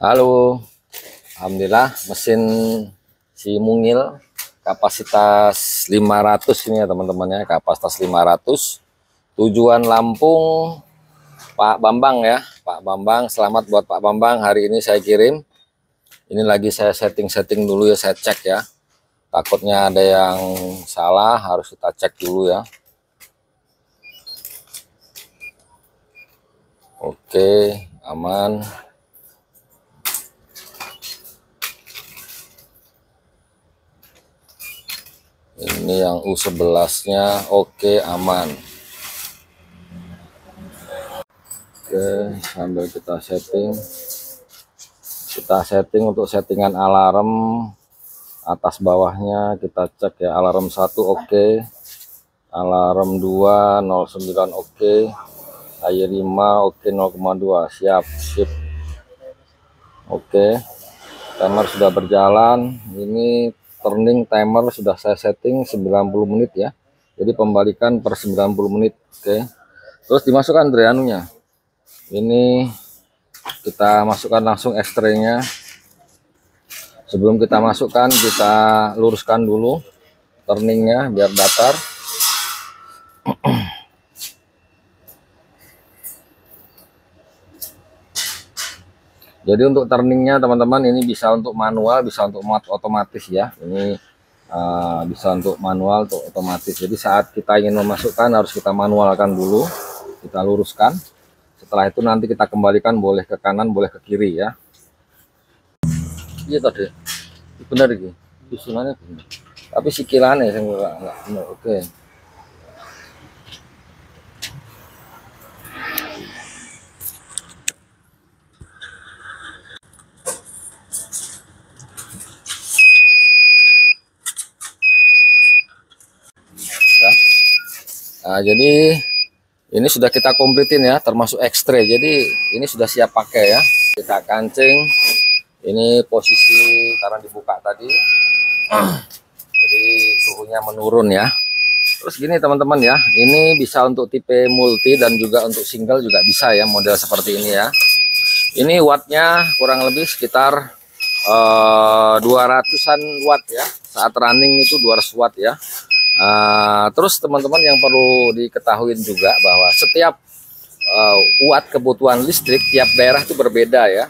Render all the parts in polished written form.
Halo, alhamdulillah mesin si Mungil kapasitas 500 ini ya teman-teman ya, kapasitas 500. Tujuan Lampung Pak Bambang ya, Pak Bambang. Selamat buat Pak Bambang, hari ini saya kirim. Ini lagi saya setting dulu ya, saya cek ya. Takutnya ada yang salah, harus kita cek dulu ya. Oke, aman. Ini yang U11-nya oke, aman. Oke, sambil kita setting untuk settingan alarm atas bawahnya kita cek ya. Alarm 1 oke, alarm 2 09 oke, AI5 oke 0,2 siap, sip. Oke, timer sudah berjalan. Ini turning timer sudah saya setting 90 menit ya, jadi pembalikan per 90 menit. Oke, terus dimasukkan dari anunya, ini kita masukkan langsung ekstrenya. Sebelum kita masukkan, kita luruskan dulu turningnya biar datar. Jadi untuk turningnya teman-teman, ini bisa untuk manual, bisa untuk otomatis ya. Ini bisa untuk manual, untuk otomatis. Jadi saat kita ingin memasukkan harus kita manualkan dulu, kita luruskan. Setelah itu nanti kita kembalikan, boleh ke kanan, boleh ke kiri ya. Iya tadi, benar gitu. Susunannya benar. Tapi sikilannya saya nggak benar. Oke. Nah, jadi ini sudah kita komplitin ya, termasuk X-ray. Jadi ini sudah siap pakai ya. Kita kancing. Ini posisi karena dibuka tadi. Jadi suhunya menurun ya. Terus gini teman-teman ya, ini bisa untuk tipe multi dan juga untuk single juga bisa ya, model seperti ini ya. Ini wattnya kurang lebih sekitar 200-an watt ya. Saat running itu 200 watt ya. Terus teman-teman yang perlu diketahui juga bahwa setiap watt kebutuhan listrik tiap daerah itu berbeda ya.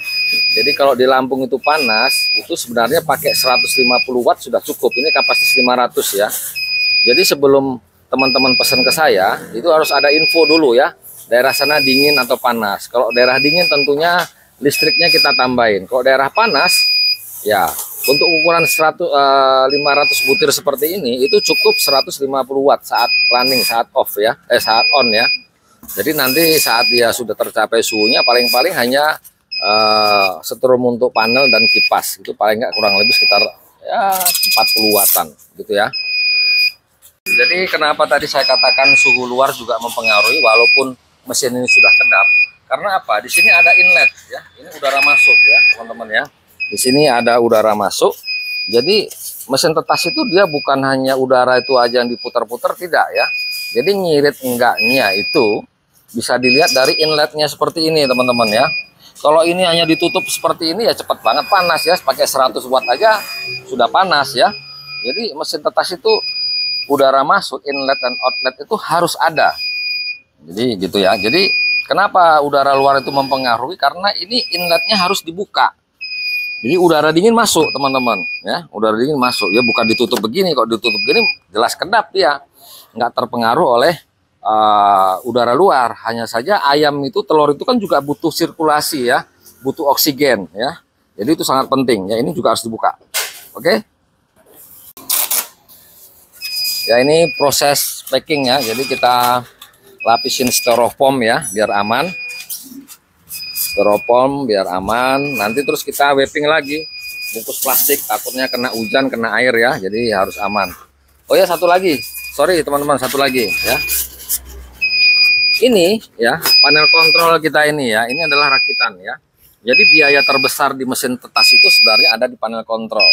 Jadi kalau di Lampung itu panas, itu sebenarnya pakai 150 watt sudah cukup. Ini kapasitas 500 ya. Jadi sebelum teman-teman pesan ke saya, itu harus ada info dulu ya, daerah sana dingin atau panas. Kalau daerah dingin tentunya listriknya kita tambahin. Kalau daerah panas ya, untuk ukuran 500 butir seperti ini itu cukup 150 watt saat running, saat off ya, saat on ya. Jadi nanti saat dia sudah tercapai suhunya paling-paling hanya setrum untuk panel dan kipas, itu paling nggak kurang lebih sekitar ya 40 wattan gitu ya. Jadi kenapa tadi saya katakan suhu luar juga mempengaruhi walaupun mesin ini sudah kedap? Karena apa? Di sini ada inlet ya, ini udara masuk ya teman-teman ya. Di sini ada udara masuk. Jadi mesin tetas itu dia bukan hanya udara itu aja yang diputar-putar, tidak ya. Jadi ngirit enggaknya itu bisa dilihat dari inletnya seperti ini teman-teman ya. Kalau ini hanya ditutup seperti ini ya cepat banget panas ya. Pakai 100 watt aja sudah panas ya. Jadi mesin tetas itu udara masuk, inlet dan outlet itu harus ada. Jadi gitu ya. Jadi kenapa udara luar itu mempengaruhi? Karena ini inletnya harus dibuka. Jadi udara dingin masuk teman-teman ya, udara dingin masuk ya, bukan ditutup begini. Kalau ditutup begini jelas kedap ya, nggak terpengaruh oleh udara luar. Hanya saja ayam itu, telur itu kan juga butuh sirkulasi ya, butuh oksigen ya. Jadi itu sangat penting ya, ini juga harus dibuka. Oke. Ya ini proses packing ya, jadi kita lapisin styrofoam ya biar aman. Styrofoam biar aman, nanti terus kita wrapping lagi, bungkus plastik, takutnya kena hujan, kena air ya, jadi harus aman. Oh ya, satu lagi, sorry teman-teman, satu lagi ya. Ini ya panel kontrol kita ini ya, ini adalah rakitan ya. Jadi biaya terbesar di mesin tetas itu sebenarnya ada di panel kontrol.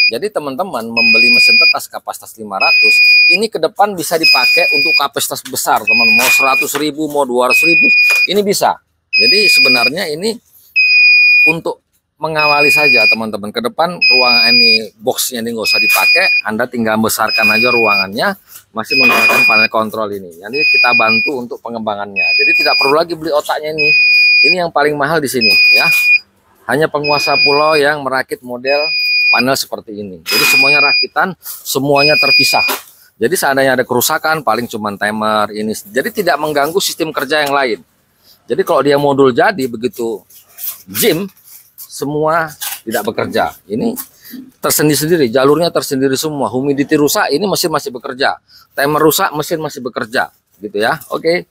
Jadi teman-teman membeli mesin tetas kapasitas 500, ini ke depan bisa dipakai untuk kapasitas besar teman, mau 100.000, mau 200.000, ini bisa. Jadi sebenarnya ini untuk mengawali saja teman-teman. Ke depan ruangan ini, boxnya ini nggak usah dipakai, Anda tinggal besarkan aja ruangannya, masih menggunakan panel kontrol ini. Jadi kita bantu untuk pengembangannya. Jadi tidak perlu lagi beli otaknya ini. Ini yang paling mahal di sini ya. Hanya penguasa pulau yang merakit model panel seperti ini. Jadi semuanya rakitan, semuanya terpisah. Jadi seandainya ada kerusakan, paling cuman timer ini. Jadi tidak mengganggu sistem kerja yang lain. Jadi kalau dia modul jadi begitu gym, semua tidak bekerja. Ini tersendiri-sendiri, jalurnya tersendiri semua. Humidity rusak, ini mesin masih bekerja. Timer rusak, mesin masih bekerja. Gitu ya. Oke.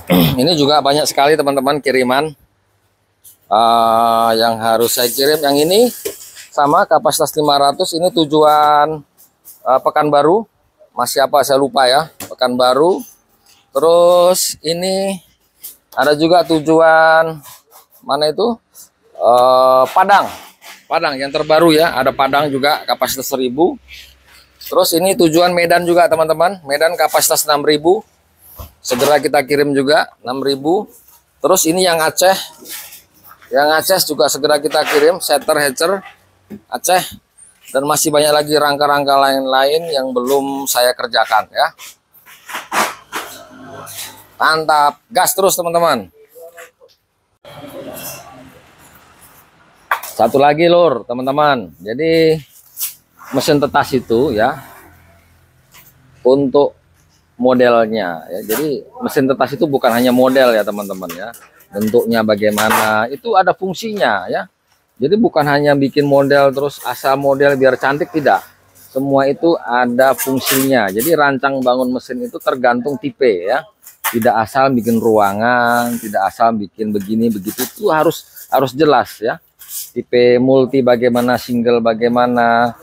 Ini juga banyak sekali teman-teman kiriman yang harus saya kirim. Yang ini sama kapasitas 500. Ini tujuan Pekanbaru. Masih apa saya lupa ya. Pekanbaru. Terus ini ada juga tujuan mana itu? Padang yang terbaru ya. Ada Padang juga kapasitas 1000. Terus ini tujuan Medan juga teman-teman. Medan kapasitas 6000. Segera kita kirim juga 6000. Terus ini yang Aceh. Yang Aceh juga segera kita kirim. Setter Hatcher Aceh. Dan masih banyak lagi rangka-rangka lain-lain yang belum saya kerjakan ya. Mantap, gas terus teman-teman. Satu lagi lur teman-teman. Jadi mesin tetas itu ya untuk modelnya ya. Jadi mesin tetas itu bukan hanya model ya teman-teman ya. Bentuknya bagaimana itu ada fungsinya ya. Jadi bukan hanya bikin model terus asal model biar cantik, tidak. Semua itu ada fungsinya. Jadi rancang bangun mesin itu tergantung tipe ya. Tidak asal bikin ruangan, tidak asal bikin begini begitu, itu harus jelas ya. Tipe multi bagaimana, single bagaimana,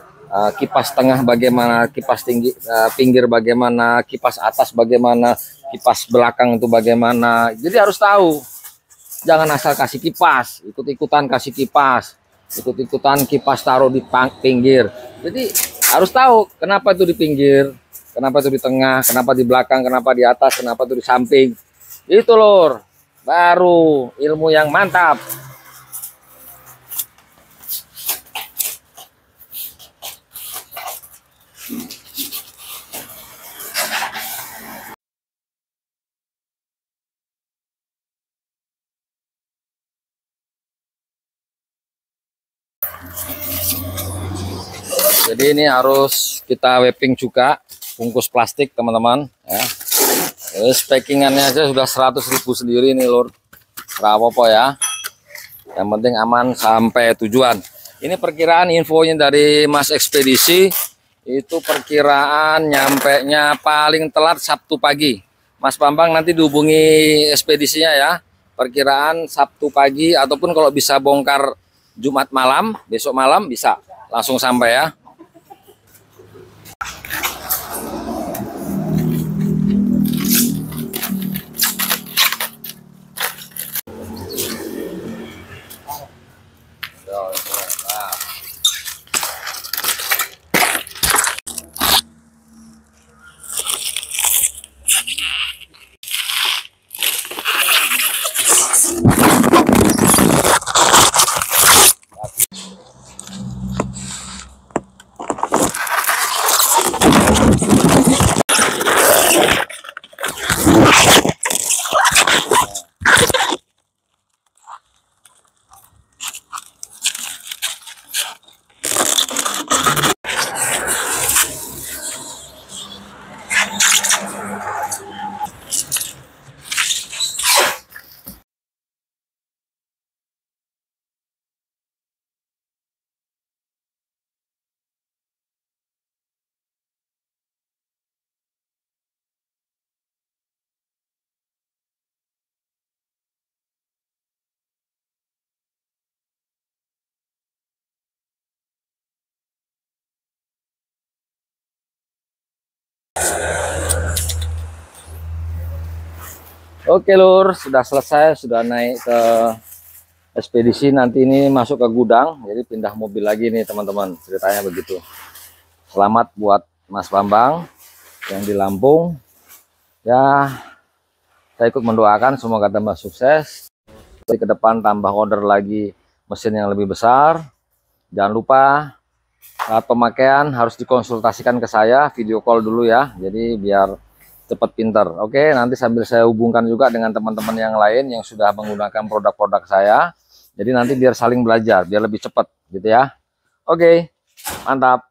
kipas tengah bagaimana, kipas tinggi pinggir bagaimana, kipas atas bagaimana, kipas belakang itu bagaimana. Jadi harus tahu. Jangan asal kasih kipas, ikut-ikutan kasih kipas, ikut-ikutan kipas taruh di pinggir. Jadi harus tahu kenapa itu di pinggir. Kenapa itu di tengah, kenapa di belakang, kenapa di atas, kenapa itu di samping. Itu lur, baru ilmu yang mantap. Jadi ini harus kita wrapping juga. Bungkus plastik teman-teman ya. Packingannya aja sudah 100.000 sendiri nih lur. Apa ya. Yang penting aman sampai tujuan. Ini perkiraan infonya dari Mas Ekspedisi. Itu perkiraan nyampe nya paling telat Sabtu pagi. Mas Bambang nanti dihubungi ekspedisinya ya. Perkiraan Sabtu pagi ataupun kalau bisa bongkar Jumat malam, besok malam bisa langsung sampai ya. Oke lur, sudah selesai, sudah naik ke ekspedisi. Nanti ini masuk ke gudang, jadi pindah mobil lagi nih teman-teman, ceritanya begitu. Selamat buat Mas Bambang yang di Lampung ya. Saya ikut mendoakan semoga tambah sukses, ke depan tambah order lagi mesin yang lebih besar. Jangan lupa saat pemakaian harus dikonsultasikan ke saya, video call dulu ya, jadi biar cepat pinter. Oke, nanti sambil saya hubungkan juga dengan teman-teman yang lain yang sudah menggunakan produk-produk saya, jadi nanti biar saling belajar, biar lebih cepat gitu ya. Oke, mantap.